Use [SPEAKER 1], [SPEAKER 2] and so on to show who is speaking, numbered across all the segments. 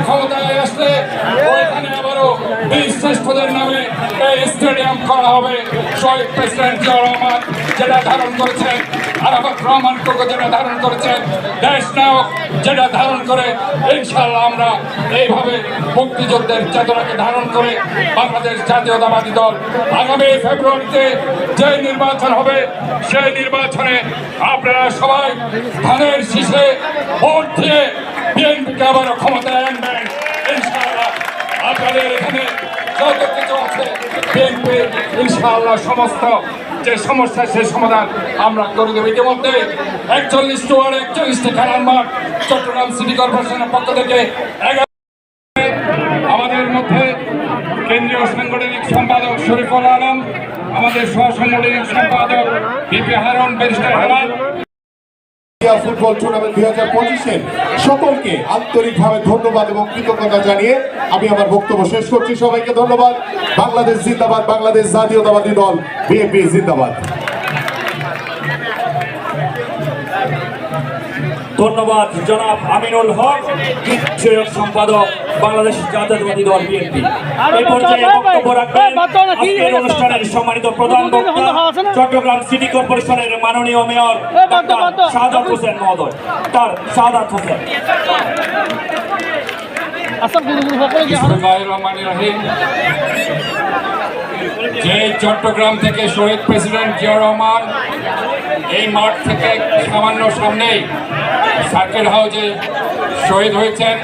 [SPEAKER 1] ক্ষমতায় আসলে ওইখানে আবারও বীর শ্রেষ্ঠদের নামে এই স্টেডিয়াম করা হবে। শহীদ প্রেসিডেন্ট জিয়াউর রহমান যেটা ধারণ করেছেন, আরাফাত রহমান কোকো যেটা ধারণ করেছেন, দেশ নায়ক যেটা ধারণ করে, ইনশাআল্লাহ আমরা এইভাবে মুক্তিযুদ্ধের চেতনাকে ধারণ করে বাংলাদেশ জাতীয়তাবাদী দল আগামী ফেব্রুয়ারিতে যে নির্বাচন হবে সেই নির্বাচনে আপনারা সবাই ধানের শীষে ভোট দিয়ে বিএনপিকে আবারও ক্ষমতায় আনবেন ইনশাআল্লাহ। আপনাদের এখানে যত কিছু আছে বিএনপি ইনশাআল্লাহ সমস্ত যে সমস্যা সেই সমাধান আমরা করে দেবো। ইতিমধ্যে 41টি ওয়ার্ড 41টি খেলার মাঠ চট্টগ্রাম সিটি কর্পোরেশনের পক্ষ থেকে আমাদের মধ্যে কেন্দ্রীয় সাংগঠনিক সম্পাদক শরীফুল আলম, আমাদের সহ সাংগঠনিক সম্পাদক BP Harun, barrister Helal.
[SPEAKER 2] Football tournament 2025-এর সকলকে আন্তরিকভাবে ধন্যবাদ এবং কৃতজ্ঞতা জানিয়ে আমি আমার বক্তব্য শেষ করছি। সবাইকে ধন্যবাদ। বাংলাদেশ জিন্দাবাদ, বাংলাদেশ জাতীয়তাবাদী দল বিএনপি জিন্দাবাদ।
[SPEAKER 3] ধন্যবাদ জনাব আমিনুল হক, বিষয়ক সম্পাদক বাংলাদেশ জাতীয়তাবাদী দল বিএনপি। এই পর্যায়ে বক্তব্য রাখবেন আজকের অনুষ্ঠানের সম্মানিত প্রধান বক্তা চট্টগ্রাম সিটি কর্পোরেশনের মাননীয় মেয়র ডাক্তার শাহাদাত হোসেন মহোদয়। তার শাহাদাত হোসেন।
[SPEAKER 1] যে চট্টগ্রাম থেকে শহীদ প্রেসিডেন্ট জিয়াউর রহমান এই মাঠ থেকে সামান্য সামনেই সার্কিট হাউসে শহীদ হয়েছেন,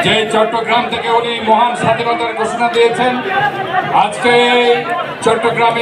[SPEAKER 1] যে চট্টগ্রাম থেকে উনি মহান স্বাধীনতার ঘোষণা দিয়েছেন, আজকে চট্টগ্রামে